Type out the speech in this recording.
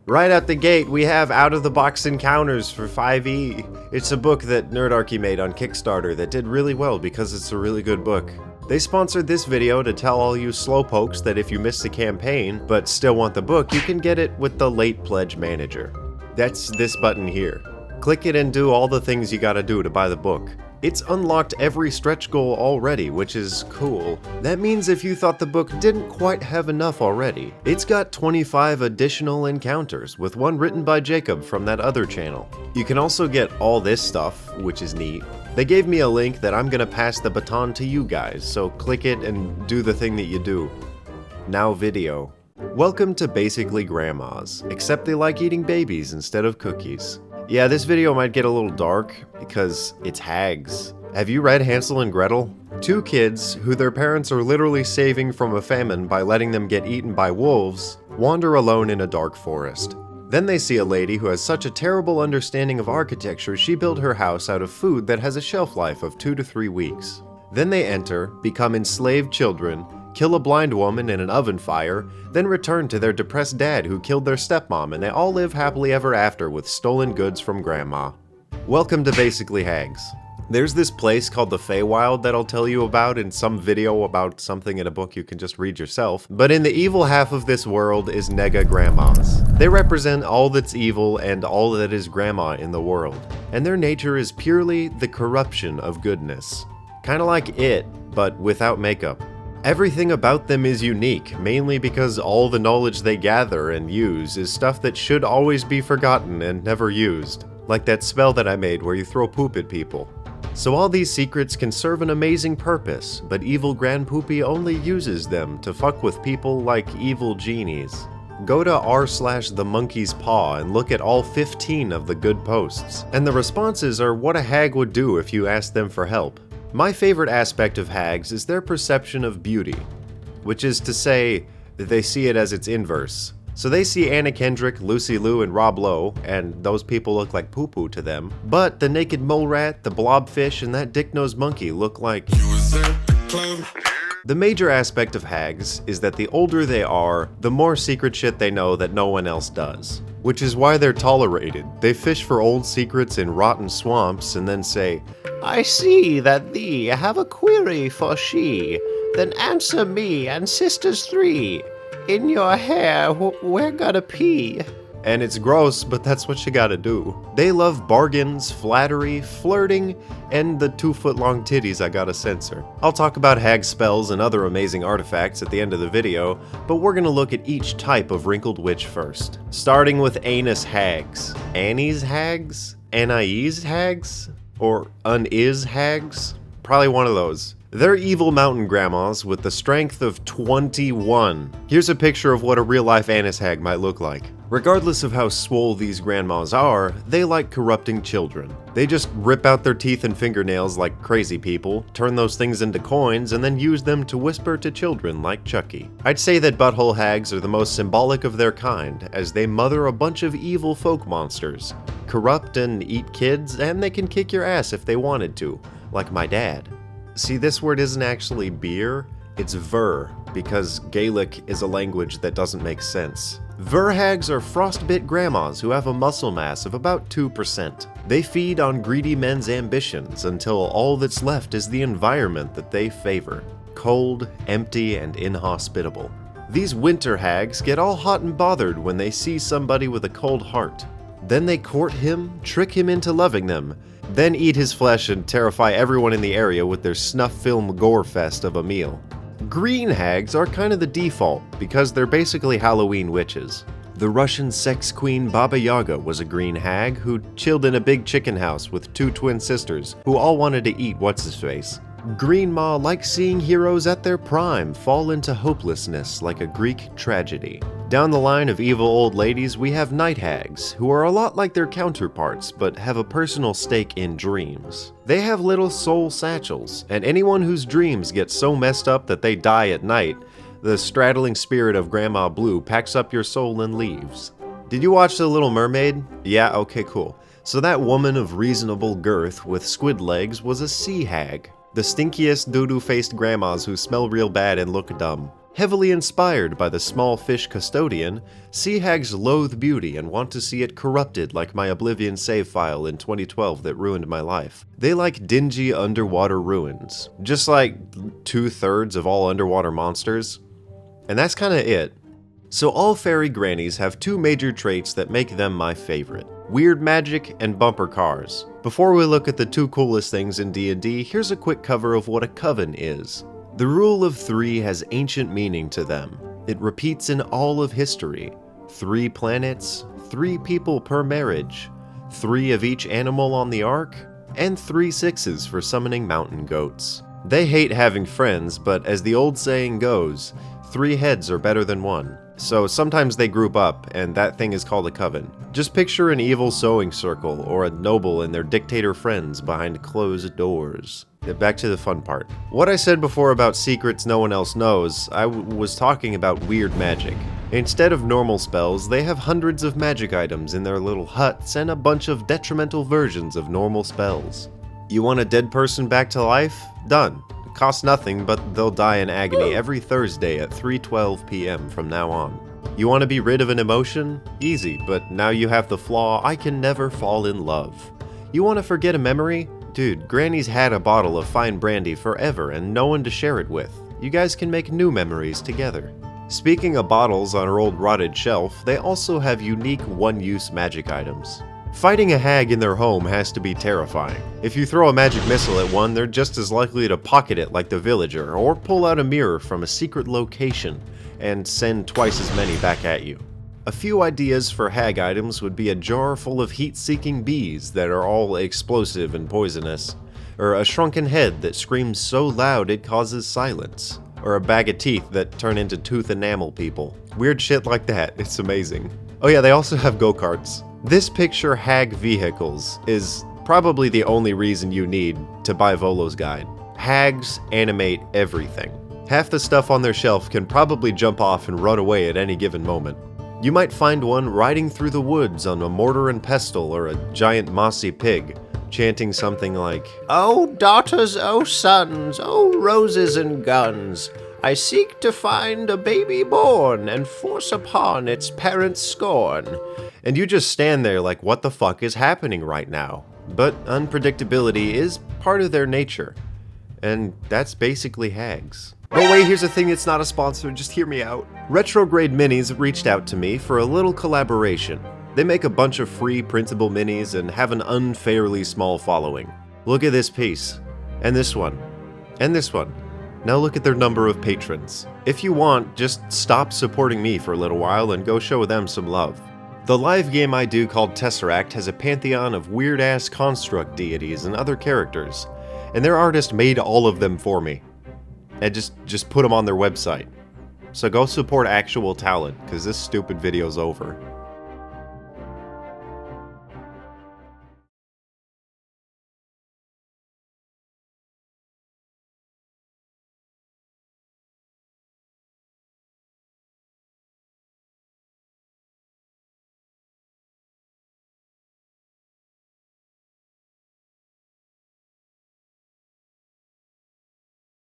Right out the gate, we have out-of-the-box encounters for 5e. It's a book that Nerdarchy made on Kickstarter that did really well because it's a really good book. They sponsored this video to tell all you slowpokes that if you missed the campaign, but still want the book, you can get it with the Late Pledge Manager. That's this button here. Click it and do all the things you gotta do to buy the book. It's unlocked every stretch goal already, which is cool. That means if you thought the book didn't quite have enough already, it's got 25 additional encounters, with one written by Jacob from that other channel. You can also get all this stuff, which is neat. They gave me a link that I'm gonna pass the baton to you guys, so click it and do the thing that you do. Now video. Welcome to Basically Grandmas, except they like eating babies instead of cookies. Yeah, this video might get a little dark because it's Hags. Have you read Hansel and Gretel? Two kids, who their parents are literally saving from a famine by letting them get eaten by wolves, wander alone in a dark forest. Then they see a lady who has such a terrible understanding of architecture she built her house out of food that has a shelf life of 2 to 3 weeks. Then they enter, become enslaved children, kill a blind woman in an oven fire, then return to their depressed dad who killed their stepmom, and they all live happily ever after with stolen goods from grandma. Welcome to Basically Hags. There's this place called the Feywild that I'll tell you about in some video about something in a book you can just read yourself, but in the evil half of this world is Nega Grandmas. They represent all that's evil and all that is grandma in the world, and their nature is purely the corruption of goodness. Kinda like it, but without makeup. Everything about them is unique, mainly because all the knowledge they gather and use is stuff that should always be forgotten and never used. Like that spell that I made where you throw poop at people. So all these secrets can serve an amazing purpose, but evil Grandpoopy only uses them to fuck with people like evil genies. Go to r/themonkey's-paw and look at all 15 of the good posts. And the responses are what a hag would do if you asked them for help. My favorite aspect of hags is their perception of beauty, which is to say that they see it as its inverse. So they see Anna Kendrick, Lucy Liu, and Rob Lowe, and those people look like poo-poo to them, but the naked mole rat, the blobfish, and that dick-nosed monkey look like... The major aspect of hags is that the older they are, the more secret shit they know that no one else does. Which is why they're tolerated. They fish for old secrets in rotten swamps and then say, "I see that thee have a query for she, then answer me and sisters three. In your hair, we're gonna pee." And it's gross, but that's what you gotta do. They love bargains, flattery, flirting, and the 2-foot-long titties I gotta censor. I'll talk about hag spells and other amazing artifacts at the end of the video, but we're gonna look at each type of wrinkled witch first. Starting with Anus Hags. Annie's Hags? Anais Hags? Or Uniz Hags? Probably one of those. They're evil mountain grandmas with the strength of 21. Here's a picture of what a real-life Annis hag might look like. Regardless of how swole these grandmas are, they like corrupting children. They just rip out their teeth and fingernails like crazy people, turn those things into coins, and then use them to whisper to children like Chucky. I'd say that butthole hags are the most symbolic of their kind, as they mother a bunch of evil folk monsters. Corrupt and eat kids, and they can kick your ass if they wanted to, like my dad. See, this word isn't actually beer, it's ver, because Gaelic is a language that doesn't make sense. Verhags are frostbit grandmas who have a muscle mass of about 2%. They feed on greedy men's ambitions until all that's left is the environment that they favor. Cold, empty, and inhospitable. These winter hags get all hot and bothered when they see somebody with a cold heart. Then they court him, trick him into loving them, then eat his flesh and terrify everyone in the area with their snuff film gore fest of a meal. Green hags are kind of the default, because they're basically Halloween witches. The Russian sex queen Baba Yaga was a green hag who chilled in a big chicken house with 2 twin sisters who all wanted to eat what's-his-face. Green Ma likes seeing heroes at their prime fall into hopelessness like a Greek tragedy. Down the line of evil old ladies, we have night hags, who are a lot like their counterparts, but have a personal stake in dreams. They have little soul satchels, and anyone whose dreams get so messed up that they die at night, the straddling spirit of Grandma Blue packs up your soul and leaves. Did you watch The Little Mermaid? Yeah, okay, cool. So that woman of reasonable girth with squid legs was a sea hag. The stinkiest doo-doo-faced grandmas who smell real bad and look dumb. Heavily inspired by the small fish custodian, sea hags loathe beauty and want to see it corrupted like my Oblivion save file in 2012 that ruined my life. They like dingy underwater ruins, just like 2/3 of all underwater monsters. And that's kinda it. So all fairy grannies have two major traits that make them my favorite: weird magic and bumper cars. Before we look at the two coolest things in D&D, here's a quick cover of what a coven is. The rule of 3 has ancient meaning to them. It repeats in all of history. 3 planets, 3 people per marriage, 3 of each animal on the ark, and 3 sixes for summoning mountain goats. They hate having friends, but as the old saying goes, 3 heads are better than 1. So sometimes they group up, and that thing is called a coven. Just picture an evil sewing circle, or a noble and their dictator friends behind closed doors. Back to the fun part. What I said before about secrets no one else knows, I was talking about weird magic. Instead of normal spells, they have hundreds of magic items in their little huts and a bunch of detrimental versions of normal spells. You want a dead person back to life? Done. It costs nothing, but they'll die in agony every Thursday at 3:12 p.m. from now on. You want to be rid of an emotion? Easy, but now you have the flaw, I can never fall in love. You want to forget a memory? Dude, Granny's had a bottle of fine brandy forever and no one to share it with. You guys can make new memories together. Speaking of bottles on her old rotted shelf, they also have unique one-use magic items. Fighting a hag in their home has to be terrifying. If you throw a magic missile at one, they're just as likely to pocket it like the villager, or pull out a mirror from a secret location and send twice as many back at you. A few ideas for hag items would be a jar full of heat-seeking bees that are all explosive and poisonous, or a shrunken head that screams so loud it causes silence, or a bag of teeth that turn into tooth enamel people. Weird shit like that, it's amazing. Oh yeah, they also have go-karts. This picture hag vehicles is probably the only reason you need to buy Volo's guide. Hags animate everything. Half the stuff on their shelf can probably jump off and run away at any given moment. You might find one riding through the woods on a mortar and pestle or a giant mossy pig, chanting something like, "Oh daughters, oh sons, oh roses and guns, I seek to find a baby born and force upon its parents' scorn." And you just stand there like, what the fuck is happening right now? But unpredictability is part of their nature, and that's basically hags. Oh wait, here's a thing that's not a sponsor, just hear me out. Retrograde Minis reached out to me for a little collaboration. They make a bunch of free printable minis and have an unfairly small following. Look at this piece, and this one, and this one. Now look at their number of patrons. If you want, just stop supporting me for a little while and go show them some love. The live game I do called Tesseract has a pantheon of weird-ass construct deities and other characters, and their artist made all of them for me. And just put them on their website. So go support actual talent, because this stupid video's over.